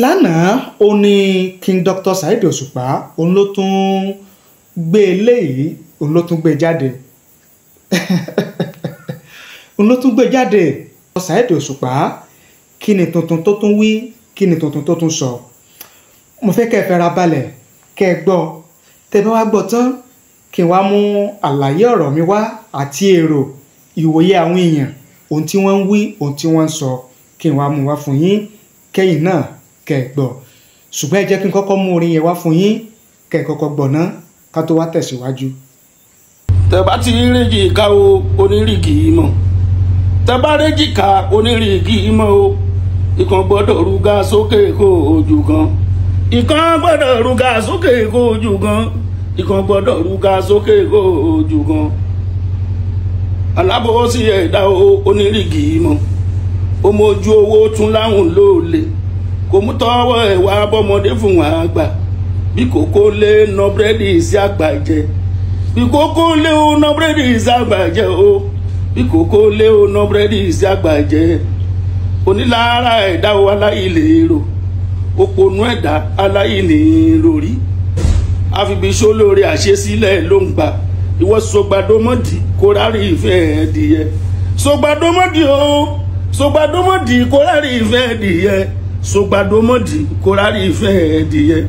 lánàá ó ní King Dr. Saheed Òṣùpá òun ló tún gbé eléyìí òun ló tún gbé jáde òun ló tún gbé jáde. Saheed Òṣùpá kí ni tuntun tó tún wí, kí ni tuntun tó tún sọ. Mo fẹ́ kẹ́ ẹ fẹ́ra balẹ̀ kẹ́ ẹ gbọ́, tẹ́ bá wá gbọ́ tán kí n wá mú àlàyé ọ̀rọ̀ mi wá àti èrò ìwòye àwọn èèyàn, ohun tí wọ́n ń wí, ohun tí wọ́n ń sọ, kí n wá mú wá fún yín kẹ́yìn náà kẹ́ ẹ gbọ́. Ṣùgbọ́n ẹ jẹ́ kí n kọ́kọ́ mú orin yẹn wá fún yín kẹ́ ẹ kọ́kọ́ gbọ́ ná ká tó wá tẹ̀síwájú. Tẹ́ bá ti réjì ká o onírìgì mọ̀, tẹ́ bá réjì ká onírìgì mọ̀ o, ìkan gbọ́dọ̀ rúgà sókè kó ojú kan, ìkan gbọ́dọ̀ rúgà sókè kó ojú kan, ìkan gbọ́dọ̀ rúgà sókè kó ojú kan. Alábòsí ẹ̀dá o onírìgì mọ̀, ó mójú owó tún láhùn lóòlè, kò mú tọ́wọ́ ẹ̀ wá bọ́mọdé fún wọn àgbà, bí kòkó lé ná búrẹ́dì sí àgbà jẹ, bí kòkó lé ó ná búrẹ́dì sí àgbà jẹ o, bí kòkó lé ó ná búrẹ́dì sí àgbà jẹ. Onílára ẹ̀dá o aláìlérò, òpònú ẹ̀dá aláìlérò rí, àfibíṣó lórí àṣesílẹ̀ ló ń gbà. Ìwọ sọgbàdọmọdì kó rárí ìfẹ́ ẹ̀dìyẹ, sọgbàdọmọdì o sọgbàdọmọdì kó rárí ìfẹ́ ẹ̀dìyẹ, sọgbàdọmọdì kó rárí ìfẹ́ ẹ̀dìyẹ.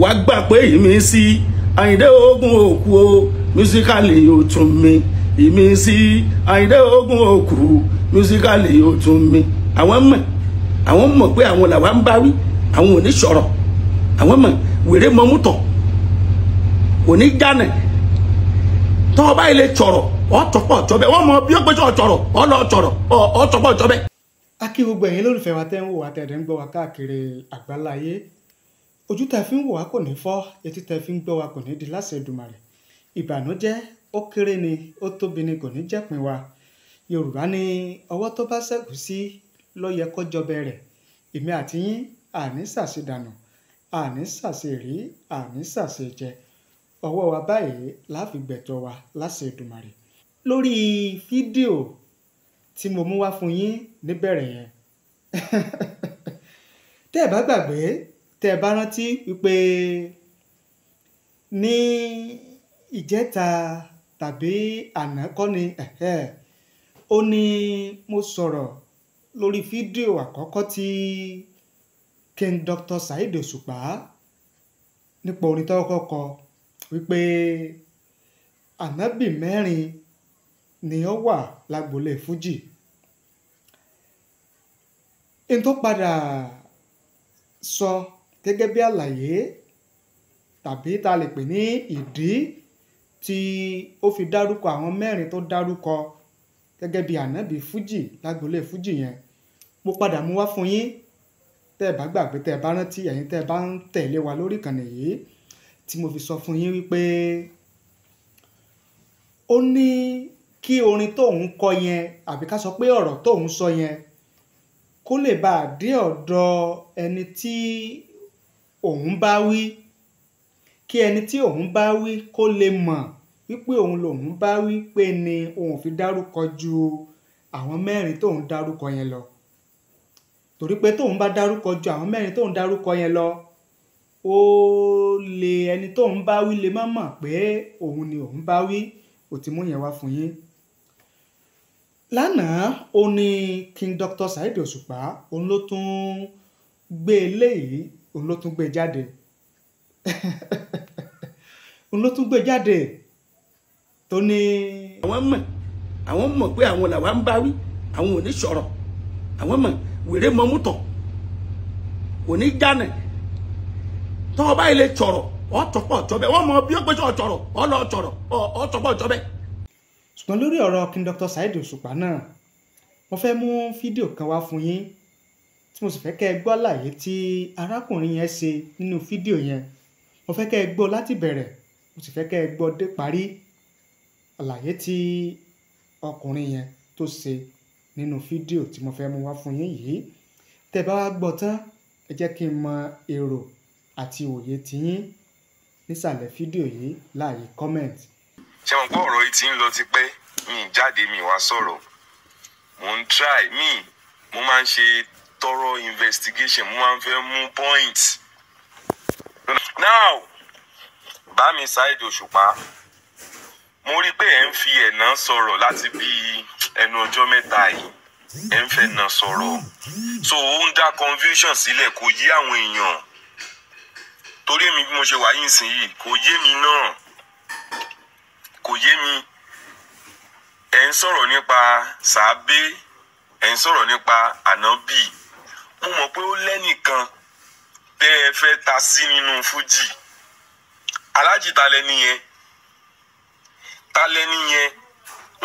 Wà gbà pé ìmísí Àyìndé Ògún òkú o, mísíkàlì ó tún mi, ìmísí Àyìndé Ògún òkú, mísíkàlì ó tún mi. Àwọn mọ̀ pé àwọn làwa ń bá wí, àwọn ò ní sọ̀rọ̀, àwọn mọ̀ wèrè mọ́mútọ̀ kò ní jánà tọ́ ọba ilé tsọ̀rọ̀ ọ̀tọ̀pọ̀ ọ̀tọ̀bẹ̀ wọ́n mọ bí ó gbé tsọ̀rọ̀ ọlọ́ọ̀tsọ̀rọ̀ ọ̀tọ̀pọ̀ ọ̀tọ̀bẹ̀. A kí gbogbo ẹ̀yin lólùfẹ́ wa tẹ́ ń wò wá tẹ́ ẹ̀ ń gbọ́ wa káàkiri àgbáláyé. Ojú tẹ́ fi ń wò wá kò ní fọ́, etí tẹ́ fi ń gbọ́ wa kò ní di láṣẹ Èdùmàrè. Ìbànújẹ́ ó kéré ni, ó tóbi ni, kò ní jẹ́pin wa. Yorùbá ní ọwọ́ tó bá ṣẹ́gun sí ló yẹ kó jọbẹ rẹ̀. Èmi àti yín àní ṣàṣedànù, àní ṣàṣerí, àní ṣàṣejẹ. Ọwọ́ wa báyìí láfi gbẹ̀tọ̀ wa láṣẹ Èdùmàrè. Lórí fídíò tí mo mú wá fún yín níbẹ̀rẹ̀ yẹn tẹ́ ẹ bá gbàgbé, tẹ́ ẹ bá rántí wípé ní ìjẹta tàbí àná kọ́ ni ó ní mo sọ̀rọ̀ lórí fídíò àkọ́kọ́ tí King Dr. Saheed Òṣùpá nípa orin tó kọ́kọ́ wípé ànábì mẹ́rin ni ó wà lágbolé fújì. In tó padà sọ gẹ́gẹ́ bí àlàyé tàbí tá lè pè ní ìdí tí ó fi dárúkọ àwọn mẹ́rin tó dárúkọ gẹ́gẹ́ bí ànábì fújì lágbolé fújì yẹn, mo padà mú wá fún yín. Tẹ́ ẹ bá gbàgbé, tẹ́ ẹ bá rántí, ẹ̀yin tẹ́ ẹ bá ń tẹ̀lé wa lórí ìkànnì yìí, tí mo fi sọ fún yín wípé ó ní kí orin tóun kọ yẹn, àbí ká sọ pé ọ̀rọ̀ tóun sọ yẹn, kó lè bá a dé ọ̀dọ̀ ẹni tí òun bá wí, kí ẹni tí òun bá wí kó lè mọ̀ wípé òun lòun bá wí, pé ni òun fi dárúkọ ju àwọn mẹ́rin tóun dárúkọ yẹn lọ. Torí pé tóun bá dárúkọ ju àwọn mẹ́rin tóun dárúkọ yẹn lọ, ó lè ẹni tóun bá wí lè má mọ̀ pé òun ni òun bá wí. Ó ti mú yẹn wá fún yín. Lánàá ó ní King Dr. Saheed Òṣùpá òun ló tún gbé eléyìí òun ló tún gbé jáde òun ló tún gbé jáde tó ní. Àwọn mọ̀ pé àwọn làwa ń bá wí, àwọn ò ní sọ̀rọ̀, àwọn mọ̀ wèrè mọ́mútọ̀ kò ní jánà tọ́ ọba ilé tsọ̀rọ̀ ọ̀tọ̀pọ̀ ọ̀tọ̀bẹ̀ wọ́n mọ bí ó gbé tsọ̀rọ̀ ọlọ́ọ̀tsọ̀rọ̀ ọ̀tọ̀pọ̀ ọ̀tọ̀bẹ̀. Ṣùgbọ́n lórí ọ̀rọ̀ King Dr. Saheed Òṣùpá náà, mo fẹ́ mú fídíò kan wá fún yín tí mo sì fẹ́ kẹ́ ẹ gbọ́ àlàyé tí arákùnrin yẹn ṣe nínú fídíò yẹn. Mo fẹ́ kẹ́ ẹ gbọ́ láti bẹ̀rẹ̀, mo sì fẹ́ kẹ́ ẹ gbọ́ dé parí àlàyé tí ọkùnrin yẹn tó ṣe nínú fídíò tí mo fẹ́ mú wá fún yín yìí. Tẹ́ bá wá gbọ́ tán, ẹ jẹ́ kí n mọ èrò àti òye tiyín nísàlẹ̀ fídíò yìí láàyè comment. Ṣé mo gbọ́ ọ̀rọ̀ yìí tí ń lọ ti pẹ́, mi jáde mi wá sọ̀rọ̀, mo ń try mo máa ń ṣe thorough investigation mo máa ń fẹ́ mú point. Now Bami Saheed Òṣùpá mo rí pé ẹ̀ ń fi ẹ̀nà sọ̀rọ̀ láti bí ẹnu ọjọ́ mẹ́ta yìí ẹ̀ ń fẹ́ ẹ̀nà sọ̀rọ̀ so ó ń dá confusion sílẹ̀ kò yé àwọn èèyàn torí èmi bí mo ṣe wà yìí sìn yìí kò yé mi náà kò yé mi ẹ̀ ń sọ̀rọ̀ nípa sàábé ẹ̀ ń sọ̀rọ̀ nípa ànábì mo mọ̀ pé ó lẹ́nìkan tẹ́ ẹ fẹ́ ta sí nínú fújì aláàjì ta lẹ́ni yẹn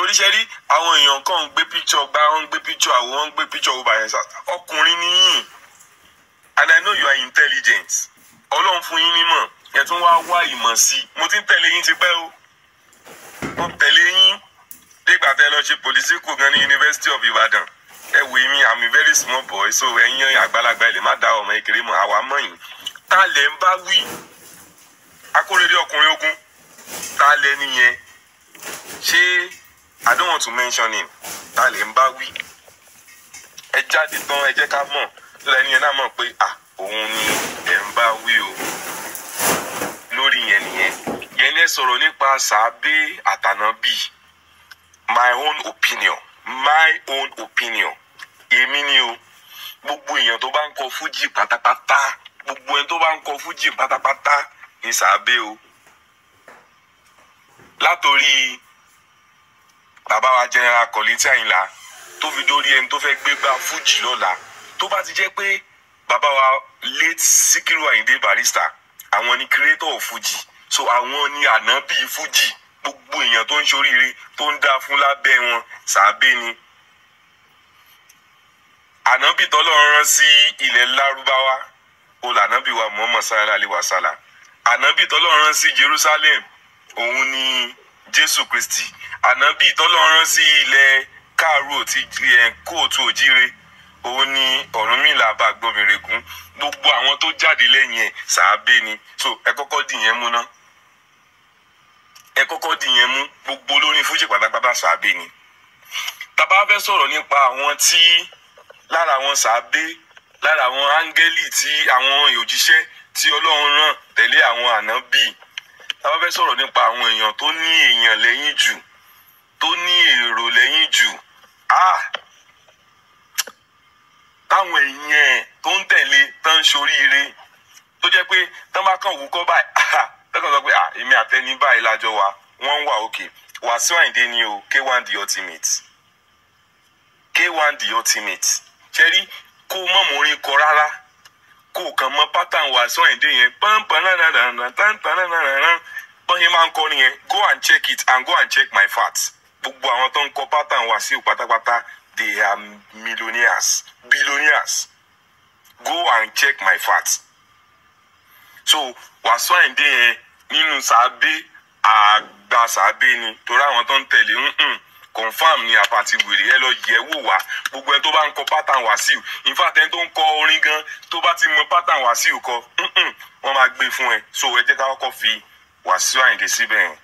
oríṣẹ́ rí àwọn èèyàn kan ń gbé píkṣọ̀ gbá wọn ń gbé píkṣọ̀ àwọ̀ wọn ń gbé píkṣọ̀ ọba yẹn ọkùnrin níyìn and I know you are intelligent ọlọ́run fún yín nímọ̀ ẹ̀ tún wá ìmọ̀ sí mo ti ń tẹ̀lé yín tipẹ́ o mo tẹ̀lé yín dégbà tẹ́ lọ ṣe pòlísíkù gan ní University of Ibadan ẹ wò mí I'm a very small boy so ẹ̀yin àgbàlagbà ẹ̀ lè má da ọmọ ìkéré mọ̀ àwa mọ̀ yín ta lẹ̀ ń bá wí Akóredé ọkùnrin ogun ta lẹ̀ nìyẹn ṣé I don't want to mention him ta lẹ̀ ń bá wí ẹ jáde tán ẹ jẹ́ ká mọ̀ lẹ́ni yẹn náà mọ̀ pé òun ni ẹ̀ ń bá wí o lórí yẹn nìyẹn yẹn ní ẹ sọ̀rọ̀ nípa sàábé àtànábì my own opinion èmi ni o gbogbo èèyàn tó bá ń kọ fújì pátápátá gbogbo ẹni tó bá ń kọ fújì pátápátá ní sàábé o látòrí bàbá wa General Kollington Àyìnlá tó fi dórí ẹni tó fẹ́ gbégbá fújì lọ́la tó bá ti jẹ́ pé bàbá wa late Síkírù Àyìndé Barrister àwọn ni creator of fújì so àwọn ni ànábì fújì gbogbo èèyàn tó ń ṣoríire tó ń dá fún lábẹ́ wọn sàábé ni ànábì tọ́lọ́run rán sí ilẹ̀ Lárúbáwá olànábì wa Muhammad sallallahu alaihi wasallam ànábì tọ́lọ́run rán sí Jerusalem òun ni Jésù Kristi ànábì tọ́lọ́run rán sí ilẹ̀ káàró ti kóòtù òjíire òun ni Ọ̀rúnmìlà bá gbọ́mìrègún gbogbo àwọn tó jáde lẹ́yìn ẹ̀ sàábé ni so ẹ kọ́kọ́ dìyẹn mú ná ẹ kọ́kọ́ dìyẹn mú gbogbo olórin fújì pátápátá sàábé ni tá bá fẹ́ sọ̀rọ̀ nípa àwọn tí lára àwọn sàábé lára àwọn áńgẹ́lì tí àwọn òjíṣẹ́ tí Ọlọ́run rán tẹ̀lé àwọn ànábì tá bá fẹ́ sọ̀rọ̀ nípa àwọn èèyàn tó ní èèyàn lẹ́yìn jù tó ní èrò lẹ́yìn jù táwọn èèyàn tó ń tẹ̀lé tán ń ṣoríire tó jẹ́ pé tán bá kàn wúkọ́ báyìí tẹ́kàn sọ pé èmi àtẹni báyìí lájọ wa wọ́n ń wà òkè Wàsíù Àyìndé ni o K1 the ultimate K1 the ultimate ṣẹ́rí kó mọ̀ mọ́ orin kọ rárá kó kàn mọ́ pátán Wàsíù Àyìndé yẹn bọ́n yẹn máa ń kọrin yẹn go and check it and go and check my facts gbogbo àwọn tó ń kọ pátán Wàsíù pátápátá they are millionaires billionaires go and check my facts so Wàsíù Àyìndé yẹn nínú sàábé àgbà sàábé ni torí àwọn tó ń tẹ̀lé confam ni àpàtì wèrè ẹ lọ yẹ̀ wò wá gbogbo ẹni tó bá ń kọ pátán Wàsíù in fact ẹni tó ń kọ orin gan tó bá ti mọ pátán Wàsíù kọ wọ́n máa gbé fún ẹ so ẹ jẹ́ ká kọ́kọ́ fi Wàsíù Àyìndé síbẹ̀ yẹn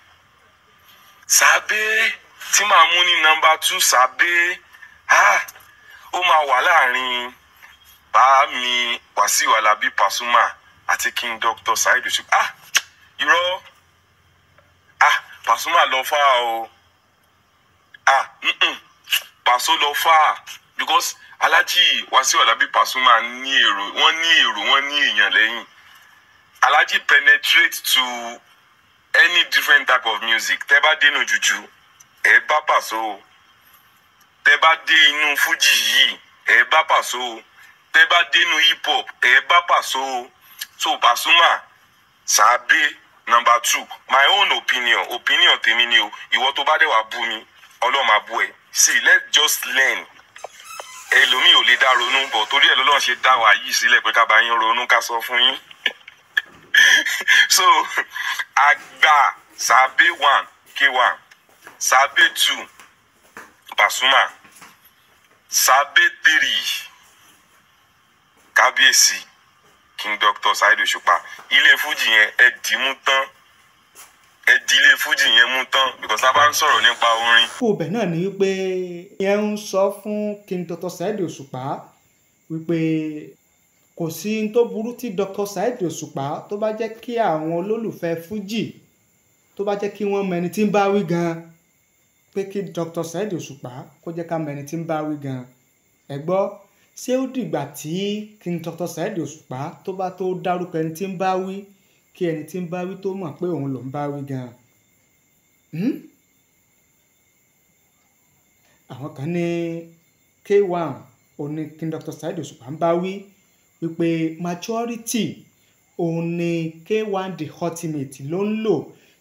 sàábé tí màá mú ní number 2 sàábé ó máa wà láàrin Bàámi Wàsíù Alábí Pasuma àti King Dr. Saheed Òṣùpá irọ́ Pasuma lọ fà o Paso lọ fà because Alhaji Wàsíù Alábí Pasuma ní èrò wọ́n ní èèyàn lẹ́yìn Alhaji penetrate to any different type of music tẹ́ bá dénú jùjú ẹ bá Paso tẹ́ bá dé inú fújì yìí ẹ bá Paso tẹ́ bá dénú hip hop ẹ bá Paso so Pasuma sàábé number 2 my own opinion tèmi ni o ìwọ tó bá dé wá bú mi Ọlọ́run máa bú ẹ see let's just learn ẹlòmíì ò lè dá ronú bọ̀ torí ẹ̀ lọ́lọ́run ṣe dá wa yìí sílẹ̀ pé ká bá yín ronú ká sọ fún yín so àgbà sàábé 1 K1 sàábé 2 Pasuma sàábé 3 kábíyèsí King Dr. Saheed Òṣùpá ilé fújì yẹn ẹ dì mú tán ẹ di ilé fújì yẹn mú tán because a bá ń sọ̀rọ̀ nípa orin. kó bẹ̀ náà ni wípé yẹn ń sọ fún King Dr. Saheed Òṣùpá wípé kò sí n tó burú tí Dr. Saheed Òṣùpá tó bá jẹ́ kí àwọn olólùfẹ́ Fuji tó bá jẹ́ kí wọ́n mọ ẹni tí ń bá wí gan, pé kí Dr. Saheed Òṣùpá kó jẹ́ ká mọ ẹni tí ń bá wí gan. Ẹ gbọ́, ṣé ó dìgbà tí King Dr. Saheed Òṣùpá tó bá tó dárúkọ ẹni tí ń bá wí kí ẹni tí ń bá wí tó mọ̀ pé òun ló ń bá wí gan? Àwọn kan ní K1 òun ni King Dr. Saheed Òṣùpá ń bá wí, wípé majority òun ni K1 the ultimate ló ń lò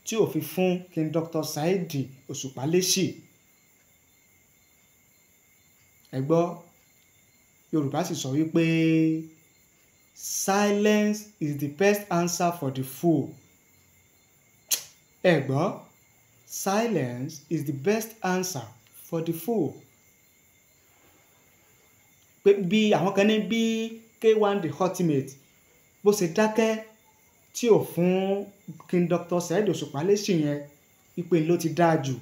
tí ò fi fún King Dr. Saheed Òṣùpá lésì. Ẹ gbọ́, Yorùbá sì sọ wípé silence is the best answer for the fool. Ẹ gbọ́, silence is the best answer for the fool. Pé bí àwọn kan ní bí K1 the ultimate bó ṣe dákẹ́ tí ò fún King Dr. Saheed Òṣùpá lésì yẹn, wípé ló ti dáa jù.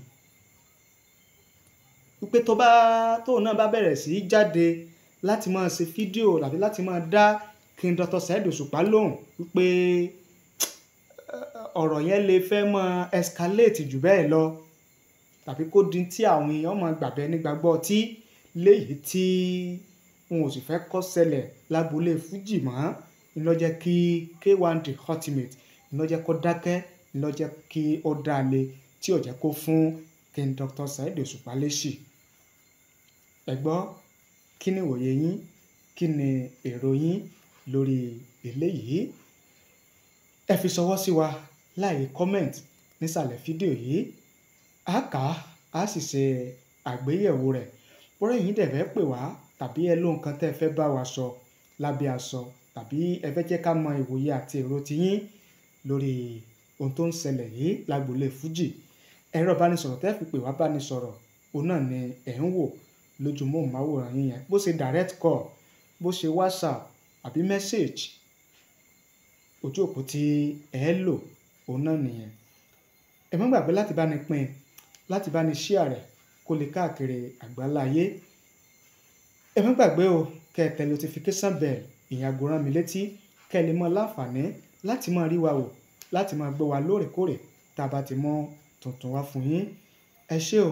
Wípé tóun náà bá bẹ̀rẹ̀ sí í jáde láti máa ṣe fídíò tàbí láti máa dá King Dr. Saheed Òṣùpá lóhùn, wípé ọ̀rọ̀ yẹn lè fẹ́ máa escalate jù bẹ́ẹ̀ lọ, tàbí kó di tí àwọn èèyàn máa gbàgbẹ́ nígbàgbọ́ tí léyìí tí wọn ò sì fẹ́ kó ṣẹlẹ̀ lágboolé Fuji mọ́. Ló jẹ́ kí K1 the ultimate ló jẹ́ kó dákẹ́, ló jẹ́ kí ó dále tí ò jẹ́ kó fún King Dr. Saheed Òṣùpá lésì. Ẹ gbọ́, kí ni ìwòye yín, kí ni èrò yín lórí eléyìí? Ẹ fi ṣọwọ́ sí wa láì comment nísàlẹ̀ fídíò yìí. A kà á sì ṣe àgbéyẹ̀wò rẹ̀. Bóyá ẹ̀yin dẹ̀ fẹ́ pè wá tàbí ẹ lóhùn kan tẹ́ ẹ fẹ́ bá wa sọ lábẹ́ aṣọ, tàbí ẹ fẹ́ jẹ́ ká mọ ìwòye àti èrò tiyín lórí ohun tó ń ṣẹlẹ̀ yìí lágboolé Fuji. Ẹ̀rọ ìbánisọ̀rọ̀ tẹ́ fi pè wá bá ní sọ̀rọ̀, òun náà ni ẹ̀ ń wò lójú móhùnmáwòrán yín yẹn. Bó ṣe direct call, bó ṣe WhatsApp àbí message, ojú òpó tí ẹ lò òun náà nìyẹn. Ẹ má gbàgbé láti bá ní pín, láti bá ní share rẹ̀ kó lè káàkiri àgbáláyé. Ẹ má gbàgbé o, kẹ́ ẹ tẹ notification bell, ìyẹn aago rán mi létí, kẹ́ ẹ lè mọ láǹfààní láti máa rí wa wò, láti máa gbọ́ wa lóòrèkóòrè tá a bá ti mọ tuntun wá fún yín. Ẹ ṣé o,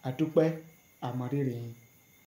àdúpẹ́, àmọ̀rírì yín.